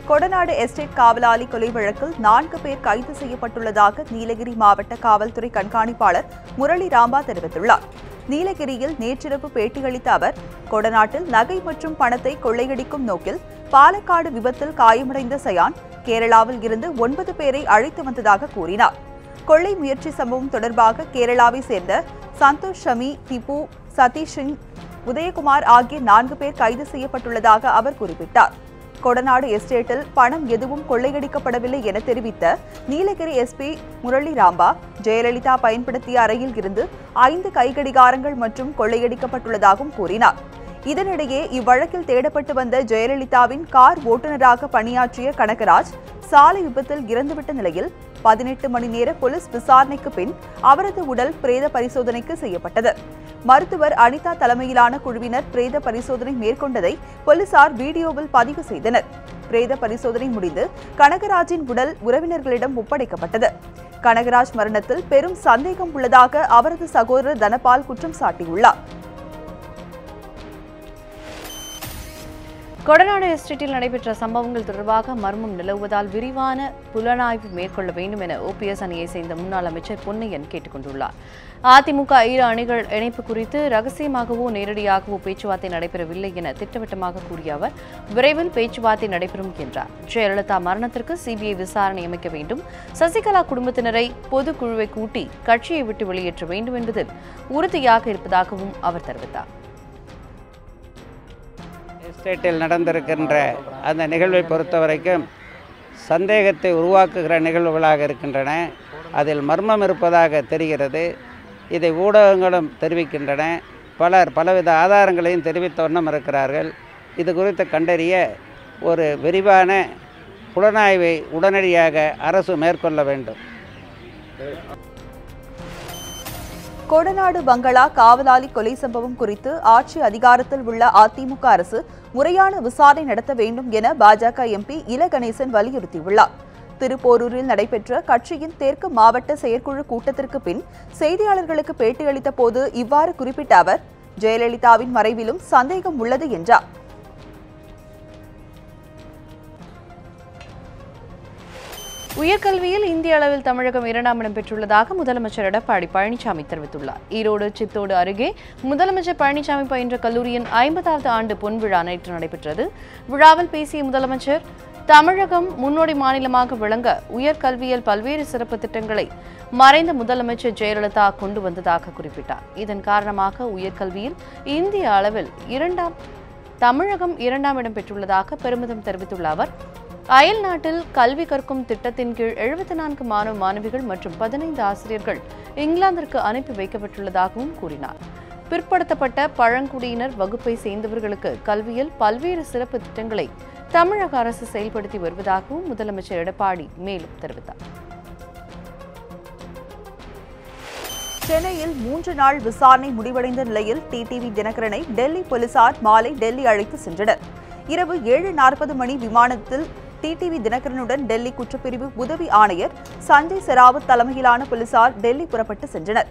Kodanad estate காவலாளி கொலை வழக்கில் 4 பேர் கைது செய்யப்பட்டுள்ளதாக நீலகிரி மாவட்ட காவல்துறை கண்காணிப்பாளர் முரளி ராம்பா தெரிவித்துள்ளார். நீலகிரியில் நேற்றிரவு பேட்டியளித்த அவர், கொடநாட்டில் நகை மற்றும் பணத்தை கொள்ளையடிக்கும் நோக்கில் பாலக்காடு விபத்தில் காயமடைந்த சயான் கேரளாவில் இருந்து 9 பேரை அழைத்து வந்ததாக கூறினார். கொள்ளை முயற்சி சம்பவம் தொடர்பாக கேரளாவை சேர்ந்த சந்தோஷ் ஷமி, திப்பு, சதீஷ் சிங், உதயகுமார் ஆகிய 4 பேர் கைது செய்யப்பட்டுள்ளதாக அவர் குறிப்பிட்டார். கொடநாடு எஸ்டேட்டில் பணம் எதுவும் கொள்ளையடிக்கப்படவில்லை என தெரிவித்த நீலகிரி எஸ்பி முரளி ராம்பா, ஜெயலலிதா பயன்படுத்திய அறையில் இருந்து 5 கைகடிகாரங்கள் மற்றும் கொள்ளையடிக்கப்பட்டுள்ளதாகவும் கூறினார். இதனிடையே இவ்வழக்கில் தேடப்பட்டு வந்த ஜெயலலிதாவின் கார் ஓட்டுநராக பணியாற்றிய கனகராஜ் சாலை விபத்தில் இறந்துவிட்ட நிலையில் 18 மணி நேர போலீஸ் விசாரணைக்கு பின் அவரது உடல் பிரேத பரிசோதனைக்கு செய்யப்பட்டது. மருத்துவர் அனிதா தலைமையிலான குழுவினர் பிரேத பரிசோதனை மேற்கொண்டதை போலீசார் வீடியோவில் பதிவு செய்தனர். பிரேத பரிசோதனை முடிந்து கனகராஜின் உடல் உறவினர்களிடம் ஒப்படைக்கப்பட்டது. கனகராஜ் மரணத்தில் பெரும் சந்தேகம் உள்ளதாக அவரது சகோதரர் தனபால் குற்றம் சாட்டியுள்ளார். கொடநாடு எஸ்டேட்டில் நடைபெற்ற சம்பவங்கள் தொடர்பாக மர்மம் நிலவுவதால் விரிவான புலனாய்வு மேற்கொள்ள வேண்டும் என ஓபிஎஸ் அணியை சேர்ந்த முன்னாள் அமைச்சர் பொன்னையன் கேட்டுக் கொண்டுள்ளார். அதிமுக 2 அணிகள் இணைப்பு குறித்து ரகசியமாகவோ நேரடியாகவோ பேச்சுவார்த்தை நடைபெறவில்லை என திட்டவட்டமாக கூறிய அவர், விரைவில் பேச்சுவார்த்தை நடைபெறும் என்றார். ஜெயலலிதா மரணத்திற்கு சிபிஐ விசாரணை அமைக்க வேண்டும், சசிகலா குடும்பத்தினரை பொதுக்குழுவை கூட்டி கட்சியை விட்டு வெளியேற்ற வேண்டும் என்பதில் உறுதியாக இருப்பதாகவும் அவர் தெரிவித்தார். எஸ்டேட்டில் நடந்திருக்கின்ற அந்த நிகழ்வை பொறுத்தவரைக்கும் சந்தேகத்தை உருவாக்குகிற நிகழ்வுகளாக இருக்கின்றன. அதில் மர்மம் இருப்பதாக தெரிகிறது. இதை ஊடகங்களும் தெரிவிக்கின்றன. பலர் பலவித ஆதாரங்களையும் தெரிவித்த வண்ணம் இருக்கிறார்கள். இது குறித்து கண்டறிய ஒரு விரிவான புலனாய்வை உடனடியாக அரசு மேற்கொள்ள வேண்டும். கொடநாடு பங்களா காவலாளி கொலை சம்பவம் குறித்து ஆட்சி அதிகாரத்தில் உள்ள அதிமுக அரசு முறையான விசாரணை நடத்த வேண்டும் என பாஜக எம்பி இல கணேசன் வலியுறுத்தியுள்ளார். திருப்போரூரில் நடைபெற்ற கட்சியின் தெற்கு மாவட்ட செயற்குழு கூட்டத்திற்கு பின் செய்தியாளர்களுக்கு பேட்டியளித்த போது இவ்வாறு குறிப்பிட்ட அவர், ஜெயலலிதாவின் மறைவிலும் சந்தேகம் உள்ளது என்றார். உயர்கல்வியில் இந்திய அளவில் தமிழகம் 2ஆம் இடம் பெற்றுள்ளதாக முதலமைச்சர் எடப்பாடி பழனிசாமி தெரிவித்துள்ளார். ஈரோடு சித்தோடு அருகே முதலமைச்சர் பழனிசாமி பயின்ற கல்லூரியின் 50வது ஆண்டு பொன்விழா நேற்று நடைபெற்றது. விழாவில் பேசிய முதலமைச்சர், தமிழகம் முன்னோடி மாநிலமாக விளங்க உயர்கல்வியில் பல்வேறு சிறப்பு திட்டங்களை மறைந்த முதலமைச்சர் ஜெயலலிதா கொண்டு வந்ததாக குறிப்பிட்டார். இதன் காரணமாக உயர்கல்வியில் இந்திய அளவில் தமிழகம் 2ஆம் இடம் பெற்றுள்ளதாக பெருமிதம் தெரிவித்துள்ள அவர், அயல் நாட்டில் கல்வி கற்கும் திட்டத்தின் கீழ் 74 மாணவ மாணவிகள் மற்றும் 15 ஆசிரியர்கள் இங்கிலாந்திற்கு அனுப்பி வைக்கப்பட்டுள்ளதாகவும் கூறினார். பிற்படுத்தப்பட்ட பழங்குடியினர் வகுப்பை சேர்ந்தவர்களுக்கு கல்வியில் பல்வேறு சிறப்பு திட்டங்களை தமிழக அரசு செயல்படுத்தி வருவதாகவும் முதலமைச்சர் எடப்பாடி மேலும் தெரிவித்தார். சென்னையில் 3 நாள் விசாரணை முடிவடைந்த நிலையில் டிடிவி தினகரனை டெல்லி போலீசார் மாலை டெல்லி அழைத்து சென்றனர். இரவு 7:40 மணி விமானத்தில் டிடிவி தினகரனுடன் டெல்லி குற்றப்பிரிவு உதவி ஆணையர் சஞ்சய் செராவத் தலைமையிலான போலீசார் டெல்லி புறப்பட்டு சென்றனர்.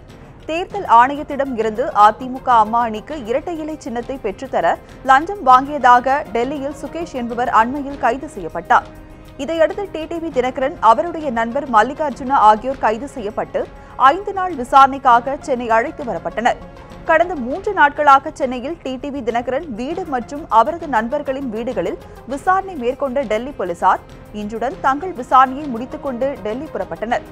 தேர்தல் ஆணையத்திடம் இருந்து அதிமுக அம்மா அணிக்கு இரட்டை இலை சின்னத்தை பெற்றுத்தர லஞ்சம் வாங்கியதாக டெல்லியில் சுகேஷ் என்பவர் அண்மையில் கைது செய்யப்பட்டார். இதையடுத்து டிடிவி தினகரன், அவருடைய நண்பர் மல்லிகார்ஜுனா ஆகியோர் கைது செய்யப்பட்டு 5 நாள் விசாரணைக்காக சென்னை அழைத்து வரப்பட்டனர். கடந்த 3 நாட்களாக சென்னையில் டிடிவி தினகரன் வீடு மற்றும் அவரது நண்பர்களின் வீடுகளில் விசாரணை மேற்கொண்ட டெல்லி போலீசார் இன்றுடன் தங்கள் விசாரணையை முடித்துக் கொண்டு டெல்லி புறப்பட்டனர்.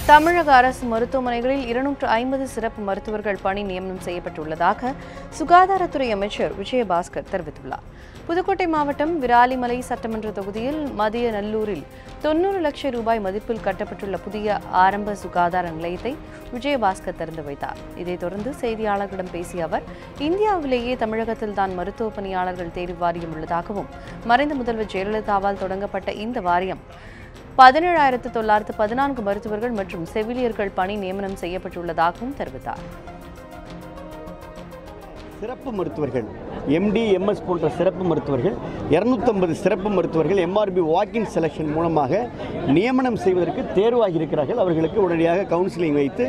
தமிழக அரசு மருத்துவமனைகளில் 250 சிறப்பு மருத்துவர்கள் பணி நியமனம் செய்யப்பட்டுள்ளதாக சுகாதாரத்துறை அமைச்சர் விஜயபாஸ்கர் தெரிவித்துள்ளார். புதுக்கோட்டை மாவட்டம் விராலிமலை சட்டமன்ற தொகுதியில் மதியநல்லூரில் 90 லட்சம் ரூபாய் மதிப்பில் கட்டப்பட்டுள்ள புதிய ஆரம்ப சுகாதார நிலையத்தை விஜயபாஸ்கர் திறந்து வைத்தார். இதைத் தொடர்ந்து செய்தியாளர்களிடம் பேசிய அவர், இந்தியாவிலேயே தமிழகத்தில் தான் மருத்துவ பணியாளர்கள் தேர்வு வாரியம் உள்ளதாகவும், மறைந்த முதல்வர் ஜெயலலிதாவால் தொடங்கப்பட்ட இந்த வாரியம் 17,914 மருத்துவர்கள் மற்றும் செவிலியர்கள் பணி நியமனம் செய்யப்பட்டுள்ளதாகவும் தெரிவித்தார். சிறப்பு மருத்துவர்கள் எம்டி எம்எஸ் போன்ற சிறப்பு மருத்துவர்கள் 250 சிறப்பு மருத்துவர்கள் எம்ஆர்பி வாக்கின் செலெக்ஷன் மூலமாக நியமனம் செய்வதற்கு தேர்வாகி இருக்கிறார்கள். அவர்களுக்கு உடனடியாக கவுன்சிலிங் வைத்து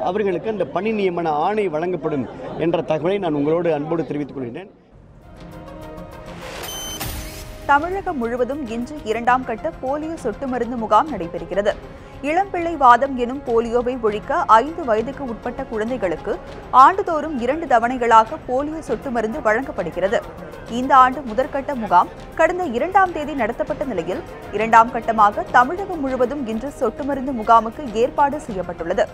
அவர்களுக்கு அந்த பணி நியமன ஆணை வழங்கப்படும் என்ற தகவலை நான் உங்களோடு அன்போடு தெரிவித்துக் கொள்கிறேன். தமிழகம் முழுவதும் இன்று 2ஆம் கட்ட போலியோ சொட்டு மருந்து முகாம் நடைபெறுகிறது. இளம்பிள்ளை வாதம் எனும் போலியோவை ஒழிக்க 5 வயதுக்கு உட்பட்ட குழந்தைகளுக்கு ஆண்டுதோறும் 2 தவணைகளாக போலியோ சொட்டு மருந்து வழங்கப்படுகிறது. இந்த ஆண்டு முதற்கட்ட முகாம் கடந்த 2ஆம் தேதி நடத்தப்பட்ட நிலையில் 2ஆம் கட்டமாக தமிழகம் முழுவதும் இன்று சொட்டு மருந்து முகாமுக்கு ஏற்பாடு செய்யப்பட்டுள்ளது.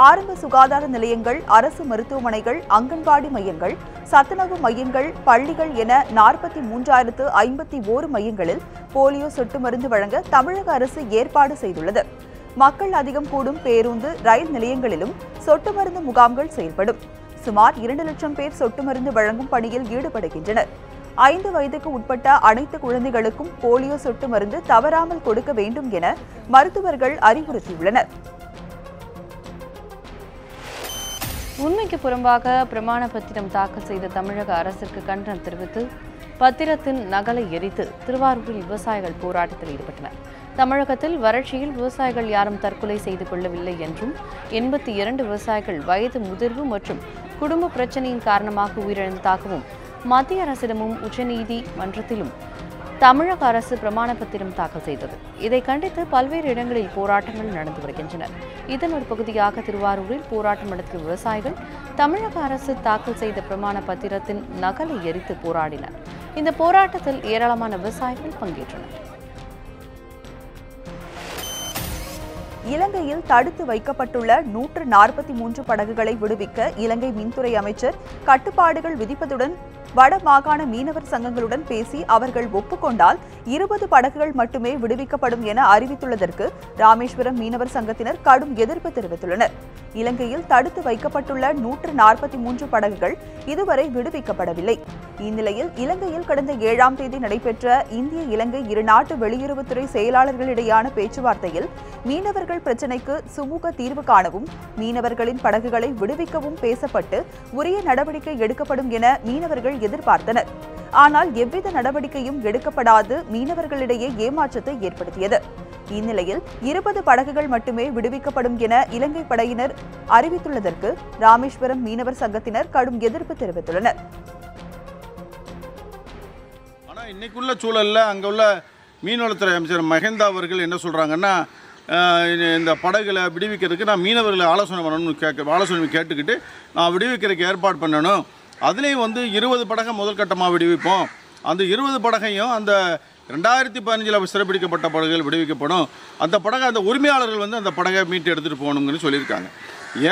ஆரம்ப சுகாதார நிலையங்கள், அரசு மருத்துவமனைகள், அங்கன்வாடி மையங்கள், சத்துணவு மையங்கள், பள்ளிகள் என 43,051 மையங்களில் போலியோ சொட்டு மருந்து வழங்க தமிழக அரசு ஏற்பாடு செய்துள்ளது. மக்கள் அதிகம் கூடும் பேருந்து, ரயில் நிலையங்களிலும் சொட்டு மருந்து முகாம்கள் செயல்படும். சுமார் 2 லட்சம் பேர் சொட்டு மருந்து வழங்கும் பணியில் ஈடுபடுகின்றனர். 5 வயதுக்கு உட்பட்ட அனைத்து குழந்தைகளுக்கும் போலியோ சொட்டு மருந்து தவறாமல் கொடுக்க வேண்டும் என மருத்துவர்கள் அறிவுறுத்தியுள்ளனர். உண்மைக்கு புறம்பாக பிரமாண பத்திரம் தாக்கல் செய்த தமிழக அரசிற்கு கண்டனம் தெரிவித்து பத்திரத்தின் நகலை எரித்து திருவாரூரில் விவசாயிகள் போராட்டத்தில் ஈடுபட்டனர். தமிழகத்தில் வறட்சியில் விவசாயிகள் யாரும் தற்கொலை செய்து கொள்ளவில்லை என்றும் 82 விவசாயிகள் வயது முதிர்வு மற்றும் குடும்ப பிரச்சினையின் காரணமாக உயிரிழந்ததாகவும் மத்திய அரசிடமும் உச்சநீதிமன்றத்திலும் தமிழக அரசு பிரமாண பத்திரம் தாக்கல் செய்தது. இதை கண்டித்து பல்வேறு இடங்களில் போராட்டங்கள் நடந்து வருகின்றன. இதன் ஒரு பகுதியாக திருவாரூரில் போராட்டம் நடத்திய விவசாயிகள் தமிழக அரசு தாக்கல் செய்த பிரமாண பத்திரத்தின் நகலை எரித்து போராடினர். இந்த போராட்டத்தில் ஏராளமான விவசாயிகள் பங்கேற்றனர். இலங்கையில் தடுத்து வைக்கப்பட்டுள்ள 143 படகுகளை விடுவிக்க இலங்கை மின்துறை அமைச்சர் கட்டுப்பாடுகள் விதிப்பதுடன் வட மாகாண மீனவர் சங்கங்களுடன் பேசி அவர்கள் ஒப்புக்கொண்டால் 20 படகுகள் மட்டுமே விடுவிக்கப்படும் என அறிவித்துள்ளதற்கு ராமேஸ்வரம் மீனவர் சங்கத்தினர் கடும் எதிர்ப்பு தெரிவித்துள்ளனர். இலங்கையில் தடுத்து வைக்கப்பட்டுள்ள 143 படகுகள் இதுவரை விடுவிக்கப்படவில்லை. இந்நிலையில் இலங்கையில் கடந்த 7ஆம் தேதி நடைபெற்ற இந்திய இலங்கை இருநாட்டு வெளியுறவுத்துறை செயலாளர்களிடையான பேச்சுவார்த்தையில் மீனவர்கள் பிரச்சினைக்கு சுமூக தீர்வு காணவும் மீனவர்களின் படகுகளை விடுவிக்கவும் பேசப்பட்டு உரிய நடவடிக்கை எடுக்கப்படும் என மீனவர்கள் எதிர்பார்த்தனர். ஆனால் எவ்வித நடவடிக்கையும் எடுக்கப்படாது மீனவர்களிடையே ஏமாற்றத்தை ஏற்படுத்தியது. இந்நிலையில் 20 படகுகள் மட்டுமே விடுவிக்கப்படும் என இலங்கை படையினர் அறிவித்துள்ளதற்கு ராமேஸ்வரம் மீனவர் சங்கத்தினர் கடும் எதிர்ப்பு தெரிவித்துள்ளனர். ஆனால் இன்னைக்குள்ள சூழலில் அங்கே உள்ள மீன்வளத்துறை அமைச்சர் மஹிந்தா அவர்கள் என்ன சொல்கிறாங்கன்னா, இந்த படகுகளை விடுவிக்கிறதுக்கு நான் மீனவர்களை ஆலோசனை பண்ணணும்னு ஆலோசனை கேட்டுக்கிட்டு நான் விடுவிக்கிறதுக்கு ஏற்பாடு பண்ணணும். அதுலேயும் 20 படகை முதல் கட்டமாக விடுவிப்போம். அந்த 20 படகையும் அந்த 2015 சிறைப்பிடிக்கப்பட்ட படகுகள் விடுவிக்கப்படும். அந்த படகை அந்த உரிமையாளர்கள் அந்த படகை மீட்டு எடுத்துகிட்டு போகணுங்கன்னு சொல்லியிருக்காங்க.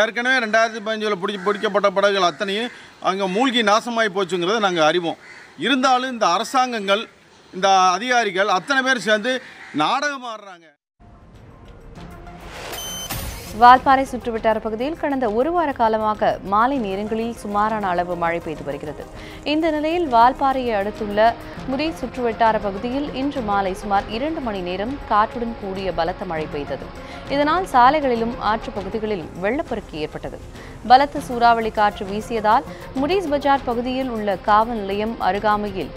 ஏற்கனவே 2015 பிடிக்கப்பட்ட படகுகள் அத்தனையும் அங்கே மூழ்கி நாசமாகி போச்சுங்கிறத நாங்கள் அறிவோம். இருந்தாலும் இந்த அரசாங்கங்கள், இந்த அதிகாரிகள் அத்தனை பேர் சேர்ந்து நாடகம் ஆடுறாங்க. வால்பாறை சுற்றுவட்டார பகுதியில் கடந்த 1 வார காலமாக மாலை நேரங்களில் சுமாரான அளவு மழை பெய்து வருகிறது. இந்த நிலையில் வால்பாறையை அடுத்துள்ள முறை சுற்றுவட்டார பகுதியில் இன்று மாலை சுமார் 2 மணி நேரம் காற்றுடன் கூடிய பலத்த மழை பெய்தது. இதனால் சாலைகளிலும் ஆற்று பகுதிகளிலும் வெள்ளப்பெருக்கு ஏற்பட்டது. பலத்த சூறாவளி காற்று வீசியதால் முரீஸ் பஜார் பகுதியில் உள்ள காவல் நிலையம் அருகாமையில்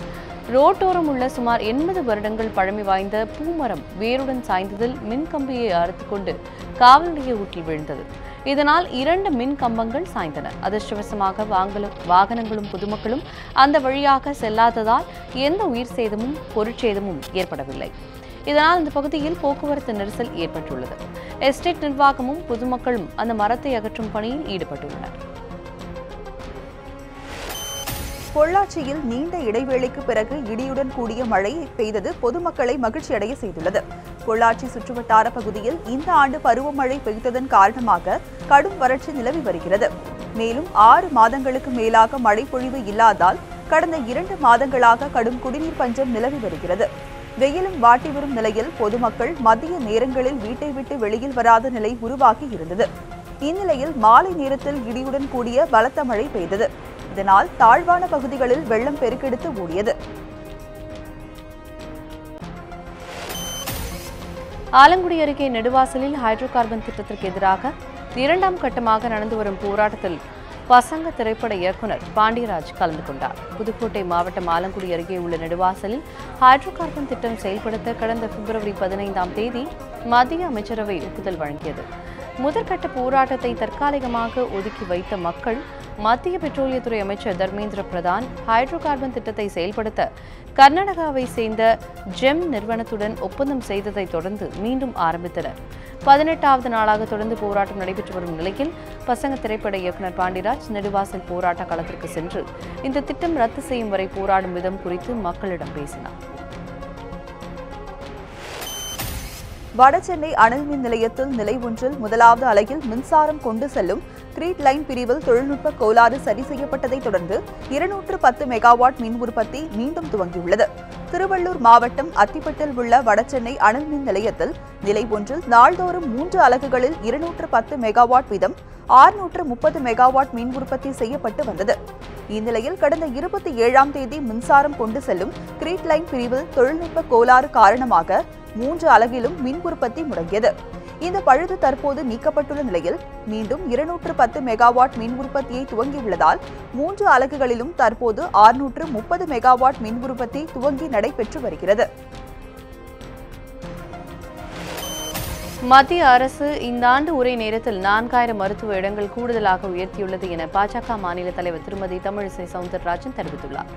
ரோட்டோரம் உள்ள சுமார் 80 வருடங்கள் பழமை வாய்ந்த பூமரம் வேருடன் சாய்ந்ததில் மின்கம்பியை அறுத்துக்கொண்டு காவல் நிலைய ஊற்றில் விழுந்தது. இதனால் 2 மின் கம்பங்கள் சாய்ந்தன. அதிர்ஷ்டவசமாக வாகனங்களும் பொதுமக்களும் அந்த வழியாக செல்லாததால் எந்த உயிர் சேதமும் பொருட்சேதமும் ஏற்படவில்லை. இதனால் இந்த பகுதியில் போக்குவரத்து நெரிசல் ஏற்பட்டுள்ளது. எஸ்டேட் நிர்வாகமும் பொதுமக்களும் அந்த மரத்தை அகற்றும் பணியில் ஈடுபட்டுள்ளனர். பொள்ளாச்சியில் நீண்ட இடைவேளைக்கு பிறகு இடியுடன் கூடிய மழை பெய்தது பொதுமக்களை மகிழ்ச்சியடைய செய்துள்ளது. பொள்ளாச்சி சுற்றுவட்டார பகுதியில் இந்த ஆண்டு பருவமழை பெய்ததன் காரணமாக கடும் வறட்சி நிலவி வருகிறது. மேலும் 6 மாதங்களுக்கு மேலாக மழை பொழிவு இல்லாதால் கடந்த 2 மாதங்களாக கடும் குடிநீர் பஞ்சம் நிலவி வருகிறது. வெயிலும் வாட்டி வரும் நிலையில் பொதுமக்கள் மதிய நேரங்களில் வீட்டை விட்டு வெளியில் வராத நிலை உருவாகி இருந்தது. இந்நிலையில் மாலை நேரத்தில் இடியுடன் கூடிய பலத்த மழை பெய்தது. இதனால் தாழ்வான பகுதிகளில் வெள்ளம் பெருக்கெடுத்து ஓடியது. ஆலங்குடி அருகே நெடுவாசலில் ஹைட்ரோ கார்பன் திட்டத்திற்கு எதிராக 2ஆம் கட்டமாக நடந்து வரும் போராட்டத்தில் பசங்க திரைப்பட இயக்குனர் பாண்டியராஜ் கலந்து கொண்டார். புதுக்கோட்டை மாவட்டம் ஆலங்குடி அருகே உள்ள நெடுவாசலில் ஹைட்ரோ கார்பன் திட்டம் செயல்படுத்த கடந்த பிப்ரவரி 15ஆம் தேதி மத்திய அமைச்சரவை ஒப்புதல் வழங்கியது. முதற்கட்ட போராட்டத்தை தற்காலிகமாக ஒதுக்கி வைத்த மக்கள் மத்திய பெட்ரோலியத்துறை அமைச்சர் தர்மேந்திர பிரதான் ஹைட்ரோ கார்பன் திட்டத்தை செயல்படுத்த கர்நாடகாவை சேர்ந்த ஜெம் நிறுவனத்துடன் ஒப்பந்தம் செய்ததை தொடர்ந்து மீண்டும் ஆரம்பித்தனர். 18வது நாளாக தொடர்ந்து போராட்டம் நடைபெற்று வரும் நிலையில் பசங்க திரைப்பட இயக்குநர் பாண்டிராஜ் நெடுவாசல் போராட்ட களத்திற்கு சென்று இந்த திட்டம் ரத்து செய்யும் வரை போராடும் விதம் குறித்து மக்களிடம் பேசினார். வடசென்னை அனல் மின் நிலையத்தில் நிலை ஒன்றில் முதலாவது அலையில் மின்சாரம் கொண்டு செல்லும் கிரீட் லைன் பிரிவில் தொழில்நுட்ப கோளாறு சரி செய்யப்பட்டதை தொடர்ந்து 210 மெகாவாட் மின் உற்பத்தி மீண்டும் துவங்கியுள்ளது. திருவள்ளூர் மாவட்டம் அத்திப்பட்டில் உள்ள வடசென்னை அனல் மின் நிலையத்தில் நிலை ஒன்றில் நாள்தோறும் 3 அலகுகளில் 210 மெகாவாட் வீதம் 630 மெகாவாட் மின் உற்பத்தி செய்யப்பட்டு வந்தது. இந்நிலையில் கடந்த 27ஆம் தேதி மின்சாரம் கொண்டு செல்லும் கிரீட் லைன் பிரிவில் தொழில்நுட்ப கோளாறு காரணமாக 3 அலகிலும் மின் உற்பத்தி முடங்கியது. இந்த பழுது தற்போது நீக்கப்பட்டுள்ள நிலையில் மீண்டும் 210 மெகாவாட் மின் உற்பத்தியை துவங்கியுள்ளதால் 3 அலகுகளிலும் தற்போது 630 மெகாவாட் மின் உற்பத்தி துவங்கி நடைபெற்று வருகிறது. மத்திய அரசு இந்த ஆண்டு ஒரே நேரத்தில் 4000 மருத்துவ இடங்கள் கூடுதலாக உயர்த்தியுள்ளது என பாஜக மாநில தலைவர் திருமதி தமிழிசை சவுந்தரராஜன் தெரிவித்துள்ளார்.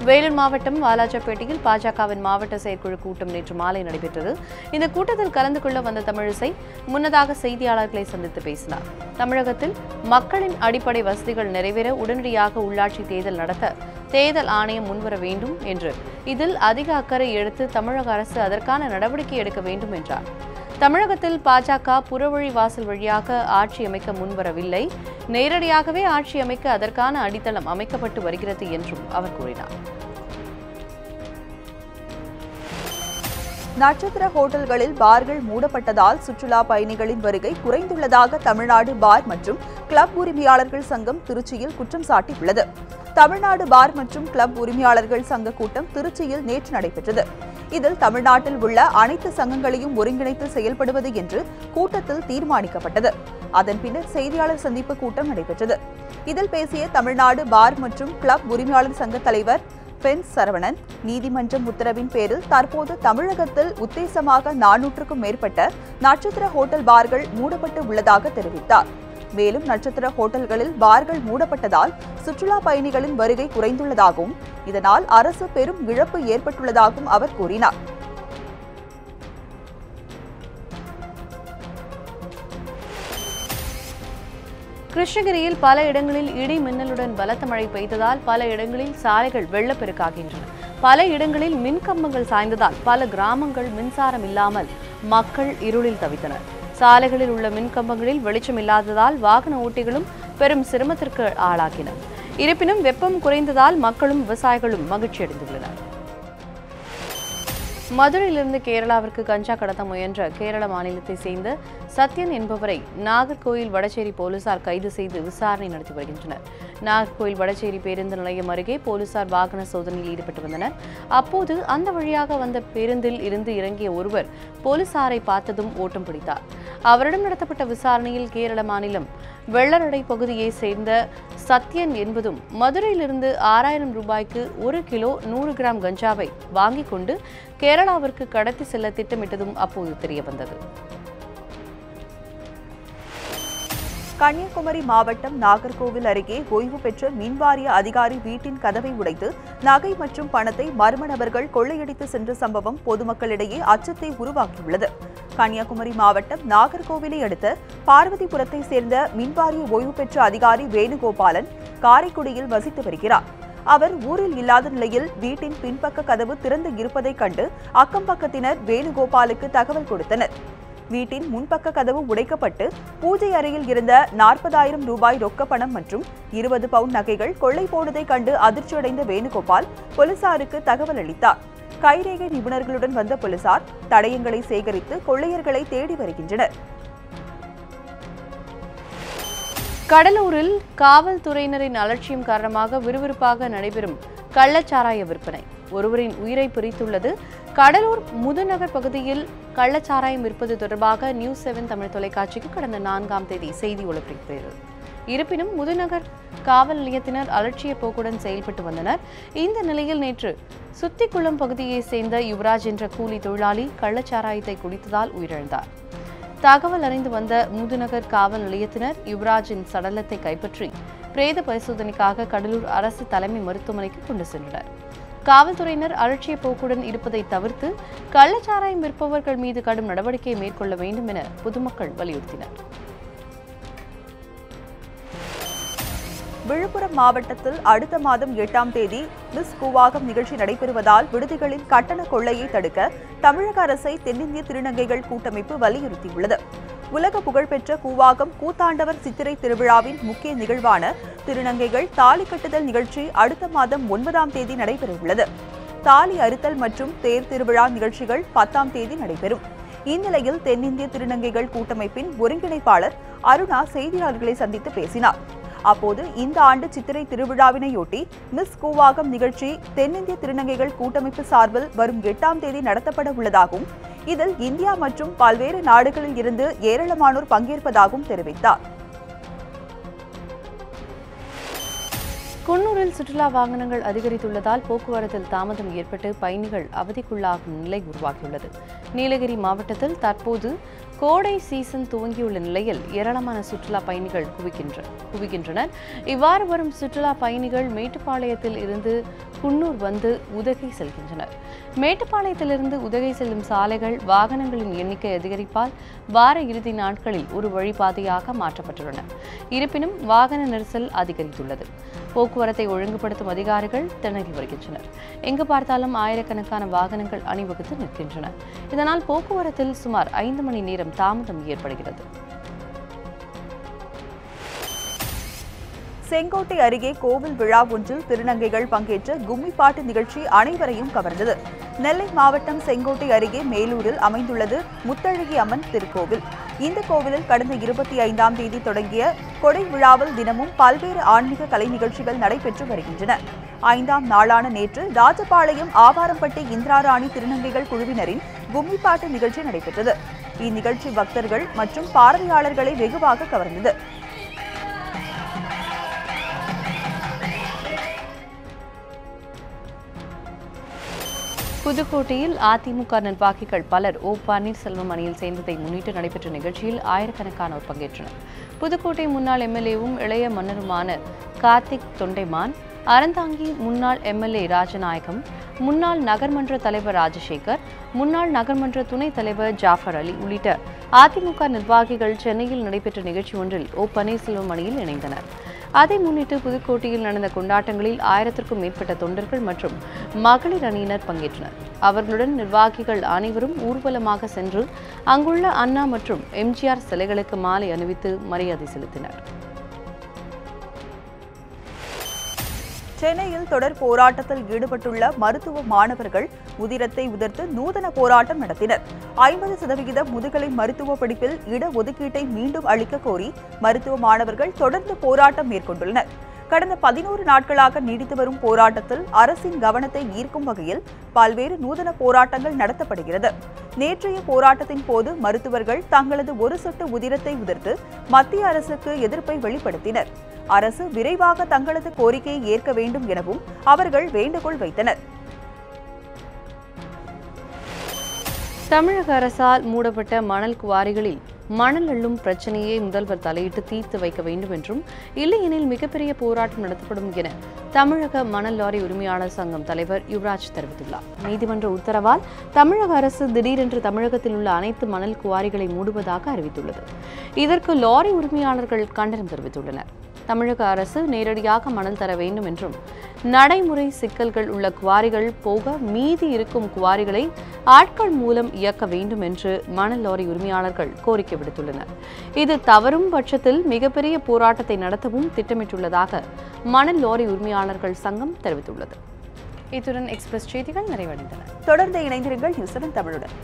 வேலூர் மாவட்டம் வாலாஜாப்பேட்டையில் பாஜகவின் மாவட்ட செயற்குழு கூட்டம் நேற்று மாலை நடைபெற்றது. இந்த கூட்டத்தில் கலந்து கொள்ள வந்த தமிழிசை முன்னதாக செய்தியாளர்களை சந்தித்து பேசினார். தமிழகத்தில் மக்களின் அடிப்படை வசதிகள் நிறைவேற உடனடியாக உள்ளாட்சி தேர்தல் நடத்த தேர்தல் ஆணையம் முன்வர வேண்டும் என்று, இதில் அதிக அக்கறை எடுத்து தமிழக அரசு அதற்கான நடவடிக்கை எடுக்க வேண்டும் என்றார். தமிழகத்தில் பாஜக புறவழி வாசல் வழியாக ஆட்சி அமைக்க முன்வரவில்லை, நேரடியாகவே ஆட்சி அமைக்க அதற்கான அடித்தளம் அமைக்கப்பட்டு வருகிறது என்றும் அவர் கூறினார். நட்சத்திர ஹோட்டல்களில் பார்கள் மூடப்பட்டதால் சுற்றுலா பயணிகளின் வருகை குறைந்துள்ளதாக தமிழ்நாடு பார் மற்றும் கிளப் உரிமையாளர்கள் சங்கம் திருச்சியில் குற்றம் சாட்டியுள்ளது. தமிழ்நாடு பார் மற்றும் கிளப் உரிமையாளர்கள் சங்க கூட்டம் திருச்சியில் நேற்று நடைபெற்றது. இதில் தமிழ்நாட்டில் உள்ள அனைத்து சங்கங்களையும் ஒருங்கிணைத்து செயல்படுவது என்று கூட்டத்தில் தீர்மானிக்கப்பட்டது. அதன் பின்னர் செய்தியாளர் சந்திப்பு கூட்டம் நடைபெற்றது. இதில் பேசிய தமிழ்நாடு பார் மற்றும் கிளப் உரிமையாளர் சங்க தலைவர் பென்ஸ் சரவணன், நீதிமன்றம் உத்தரவின் பேரில் தற்போது தமிழகத்தில் உத்தேசமாக 400க்கும் மேற்பட்ட நட்சத்திர ஹோட்டல் பார்கள் மூடப்பட்டு உள்ளதாக தெரிவித்தார். மேலும் நட்சத்திர ஹோட்டல்களில் பார்கள் மூடப்பட்டதால் சுற்றுலா பயணிகளின் வருகை குறைந்துள்ளதாகவும் இதனால் அரசு பெரும் இழப்பு ஏற்பட்டுள்ளதாகவும் அவர் கூறினார். கிருஷ்ணகிரியில் பல இடங்களில் இடி மின்னலுடன் பலத்த மழை பெய்ததால் பல இடங்களில் சாலைகள் வெள்ளப்பெருக்காகின்றன. பல இடங்களில் மின்கம்பங்கள் சாய்ந்ததால் பல கிராமங்கள் மின்சாரம் இல்லாமல் மக்கள் இருளில் தவித்தனர். சாலைகளில் உள்ள மின்கம்பங்களில் வெளிச்சம் இல்லாததால் வாகன ஓட்டிகளும் பெரும் சிரமத்திற்கு ஆளாகினர். இருப்பினும் வெப்பம் குறைந்ததால் மக்களும் விவசாயிகளும் மகிழ்ச்சியடைந்துள்ளனர். மதுரையிலிருந்து கேரளாவிற்கு கஞ்சா கடத்த முயன்ற கேரள மாநிலத்தை சேர்ந்த சத்யன் என்பவரை நாகர்கோயில் வடசேரி போலீசார் கைது செய்து விசாரணை நடத்தி வருகின்றனர். நாகர்கோயில் வடசேரி பேருந்து நிலையம் அருகே போலீசார் வாகன சோதனையில் ஈடுபட்டு வந்தனர். அப்போது அந்த வழியாக வந்த பேருந்தில் இருந்து இறங்கிய ஒருவர் போலீசாரை பார்த்ததும் ஓட்டம் பிடித்தார். அவரிடம் நடத்தப்பட்ட விசாரணையில் கேரள மாநிலம் வெள்ளரடை பகுதியை சேர்ந்த சத்யன் என்பதும் மதுரையிலிருந்து 6000 ரூபாய்க்கு 1 கிலோ 100 கிராம் கஞ்சாவை வாங்கிக் கொண்டு கேரளாவிற்கு கடத்தி செல்ல திட்டமிட்டதும் அப்போது தெரியவந்தது. கன்னியாகுமரி மாவட்டம் நாகர்கோவில் அருகே ஓய்வு பெற்ற மின்வாரிய அதிகாரி வீட்டின் கதவை உடைத்து நகை மற்றும் பணத்தை மர்ம நபர்கள் கொள்ளையடித்து சென்ற சம்பவம் பொதுமக்களிடையே அச்சத்தை உருவாக்கியுள்ளது. கன்னியாகுமரி மாவட்டம் நாகர்கோவிலை அடுத்த பார்வதிபுரத்தை சேர்ந்த மின்வாரிய ஓய்வு பெற்ற அதிகாரி வேணுகோபாலன் காரைக்குடியில் வசித்து வருகிறார். அவர் ஊரில் இல்லாத நிலையில் வீட்டின் பின்பக்க கதவு திறந்து இருப்பதைக் கண்டு அக்கம்பக்கத்தினர் வேணுகோபாலுக்கு தகவல் கொடுத்தனர். வீட்டின் முன்பக்க கதவு உடைக்கப்பட்டு பூஜை அறையில் இருந்த 40,000 ரூபாய் ரொக்க பணம் மற்றும் 20 பவுண்ட் நகைகள் கொள்ளை போனதை கண்டு அதிர்ச்சியடைந்த வேணுகோபால் போலீசாருக்கு தகவல் அளித்தார். கைரேகை நிபுணர்களுடன் வந்த போலீசார் தடயங்களை சேகரித்து கொள்ளையர்களை தேடி வருகின்றனர். கடலூரில் காவல்துறையினரின் அலட்சியம் காரணமாக விறுவிறுப்பாக நடைபெறும் கள்ளச்சாராய விற்பனை ஒருவரின் உயிரை பறித்துள்ளது. கடலூர் முதுநகர் பகுதியில் கள்ளச்சாராயம் விற்பது தொடர்பாக நியூஸ் 7 தமிழ் தொலைக்காட்சிக்கு கடந்த 4ஆம் தேதி செய்தி ஒளிபரப்பியது. இருப்பினும் முதுநகர் காவல் நிலையத்தினர் அலட்சிய போக்குடன் செயல்பட்டு வந்தனர். இந்த நிலையில் நேற்று சுத்திக்குளம் பகுதியைச் சேர்ந்த யுவராஜ் என்ற கூலி தொழிலாளி கள்ளச்சாராயத்தை குடித்ததால் உயிரிழந்தார். தகவல் அறிந்து வந்த முதுநகர் காவல் நிலையத்தினர் யுவராஜின் சடலத்தை கைப்பற்றி பிரேத பரிசோதனைக்காக கடலூர் அரசு தலைமை மருத்துவமனைக்கு கொண்டு சென்றனர். காவல்துறையினர் அலட்சிய போக்குடன் இருப்பதை தவிர்த்து கள்ளச்சாராயம் விற்பவர்கள் மீது கடும் நடவடிக்கை மேற்கொள்ள வேண்டும் என பொதுமக்கள் வலியுறுத்தினர். விழுப்புரம் மாவட்டத்தில் அடுத்த மாதம் 8ஆம் தேதி மிஸ் கூவாகம் நிகழ்ச்சி நடைபெறுவதால் விடுதிகளின் கட்டண கொள்ளையை தடுக்க தமிழக அரசை தென்னிந்திய திருநங்கைகள் கூட்டமைப்பு வலியுறுத்தியுள்ளது. உலக புகழ்பெற்ற கூவாகம் கூத்தாண்டவர் சித்திரை திருவிழாவின் முக்கிய நிகழ்வான திருநங்கைகள் தாலி கட்டுதல் நிகழ்ச்சி அடுத்த மாதம் 9ஆம் தேதி நடைபெறவுள்ளது. தாலி அறுத்தல் மற்றும் தேர் திருவிழா நிகழ்ச்சிகள் 10ஆம் தேதி நடைபெறும். இந்நிலையில் தென்னிந்திய திருநங்கைகள் கூட்டமைப்பின் ஒருங்கிணைப்பாளர் அருணா செய்தியாளர்களை சந்தித்து பேசினார். அப்போது இந்த ஆண்டு சித்திரை திருவிழாவினையொட்டி மிஸ் கூவாகம் நிகழ்ச்சி தென்னிந்திய திருநங்கைகள் கூட்டமைப்பு சார்பில் வரும் 8ஆம் தேதி நடத்தப்பட உள்ளதாகவும் இதில் இந்தியா மற்றும் பல்வேறு நாடுகளில் இருந்து ஏராளமானோர் பங்கேற்பதாகவும் தெரிவித்தார். குன்னூரில் சுற்றுலா வாகனங்கள் அதிகரித்துள்ளதால் போக்குவரத்தில் தாமதம் ஏற்பட்டு பயணிகள் அவதிக்குள்ளாகும் நிலை உருவாகியுள்ளது. நீலகிரி மாவட்டத்தில் தற்போது கோடை சீசன் துவங்கியுள்ள நிலையில் ஏராளமான சுற்றுலா பயணிகள் குவிக்கின்றனர். இவ்வாறு வரும் சுற்றுலா பயணிகள் மேட்டுப்பாளையத்தில் இருந்து குன்னூர் வந்து உதகை செல்கின்றனர். மேட்டுப்பாளையத்திலிருந்து உதகை செல்லும் சாலைகள் வாகனங்களின் எண்ணிக்கை அதிகரிப்பால் வார இறுதி நாட்களில் ஒரு வழிபாதையாக மாற்றப்பட்டுள்ளன. இருப்பினும் வாகன நெரிசல் அதிகரித்துள்ளது. போக்குவரத்தை ஒழுங்குபடுத்தும் அதிகாரிகள் திணறி வருகின்றனர். எங்கு பார்த்தாலும் ஆயிரக்கணக்கான வாகனங்கள் அணிவகுத்து நிற்கின்றன. இதனால் போக்குவரத்தில் சுமார் 5 மணி நேரம் தாமதம் ஏற்படுகிறது. செங்கோட்டை அருகே கோவில் விழா ஒன்றில் திருநங்கைகள் பங்கேற்ற கும்மிப்பாட்டு நிகழ்ச்சி அனைவரையும் கவர்ந்தது. நெல்லை மாவட்டம் செங்கோட்டை அருகே மேலூரில் அமைந்துள்ளது முத்தழகி அம்மன் திருக்கோவில். இந்த கோவிலில் கடந்த 25ஆம் தேதி தொடங்கிய கொடை விழாவில் தினமும் பல்வேறு ஆன்மீக கலை நிகழ்ச்சிகள் நடைபெற்று வருகின்றன. 5ஆம் நாளான நேற்று ராஜபாளையம் ஆவாரம்பட்டி இந்திராராணி திருநங்கைகள் குழுவினரின் கும்மிப்பாட்டு நிகழ்ச்சி நடைபெற்றது. இந்நிகழ்ச்சி பக்தர்கள் மற்றும் பார்வையாளர்களை வெகுவாக கவர்ந்தது. புதுக்கோட்டையில் அதிமுக நிர்வாகிகள் பலர் ஓ பன்னீர்செல்வம் அணியில் சேர்ந்ததை முன்னிட்டு நடைபெற்ற நிகழ்ச்சியில் ஆயிரக்கணக்கானோர் பங்கேற்றனர். புதுக்கோட்டை முன்னாள் எம்எல்ஏவும் இளைய மன்னருமான கார்த்திக் தொண்டைமான், அறந்தாங்கி முன்னாள் எம்எல்ஏ ராஜநாயகம், முன்னாள் நகர்மன்ற தலைவர் ராஜசேகர், முன்னாள் நகர்மன்ற துணைத் தலைவர் ஜாஃபர் அலி உள்ளிட்ட அதிமுக நிர்வாகிகள் சென்னையில் நடைபெற்ற நிகழ்ச்சி ஒன்றில் ஓ பன்னீர்செல்வம் அணியில் இணைந்தனர். அதை முன்னிட்டு புதுக்கோட்டையில் நடந்த கொண்டாட்டங்களில் 1000க்கும் மேற்பட்ட தொண்டர்கள் மற்றும் மகளிர் அணியினர் பங்கேற்றனர். அவர்களுடன் நிர்வாகிகள் அனைவரும் ஊர்வலமாக சென்று அங்குள்ள அண்ணா மற்றும் எம்ஜிஆர் சிலைகளுக்கு மாலை அணிவித்து மரியாதை செலுத்தினர். சென்னையில் தொடர் போராட்டத்தில் ஈடுபட்டுள்ள மருத்துவ மாணவர்கள் உதிரத்தை உதிர்த்து நூதன போராட்டம் நடத்தினர். 50% முதுகலை மருத்துவ படிப்பில் இடஒதுக்கீட்டை மீண்டும் அளிக்க கோரி மருத்துவ மாணவர்கள் தொடர்ந்து போராட்டம் மேற்கொண்டுள்ளனர். கடந்த 11 நாட்களாக நீடித்து வரும் போராட்டத்தில் அரசின் கவனத்தை ஈர்க்கும் வகையில் பல்வேறு நூதன போராட்டங்கள் நடத்தப்படுகிறது. நேற்றைய போராட்டத்தின் போது மருத்துவர்கள் தங்களது ஒரு சொட்டு உதிரத்தை உதிர்த்து மத்திய அரசுக்கு எதிர்ப்பை வெளிப்படுத்தினர். அரசு விரைவாக தங்களது கோரிக்கையை ஏற்க வேண்டும் எனவும் அவர்கள் வேண்டுகோள் வைத்தனர். தமிழக அரசால் மூடப்பட்ட மணல் குவாரிகளில் மணல் அள்ளும் பிரச்சனையை முதல்வர் தலையிட்டு தீர்த்து வைக்க வேண்டும் என்றும், இல்லையெனில் மிகப்பெரிய போராட்டம் நடத்தப்படும் என தமிழக மணல் லாரி உரிமையாளர் சங்கம் தலைவர் யுவராஜ் தெரிவித்துள்ளார். நீதிமன்ற உத்தரவால் தமிழக அரசு திடீரென்று தமிழகத்தில் உள்ள அனைத்து மணல் குவாரிகளை மூடுவதாக அறிவித்துள்ளது. இதற்கு லாரி உரிமையாளர்கள் கண்டனம் தெரிவித்துள்ளனர். தமிழக அரசு நேரடியாக மணல் தர வேண்டும் என்றும், நடைமுறை சிக்கல்கள் உள்ள குவாரிகள் போக மீதி இருக்கும் குவாரிகளை ஆட்கள் மூலம் இயக்க வேண்டும் என்று மணல் லாரி உரிமையாளர்கள் கோரிக்கை விடுத்துள்ளனர். இது தவறும் பட்சத்தில் மிகப்பெரிய போராட்டத்தை நடத்தவும் திட்டமிட்டுள்ளதாக மணல் லாரி உரிமையாளர்கள் சங்கம் தெரிவித்துள்ளது. இத்துடன் எக்ஸ்பிரஸ் செய்திகள் நிறைவடைந்தன. தொடர்ந்து இணைந்திருங்கள் நியூஸ் 7 தமிழுடன்.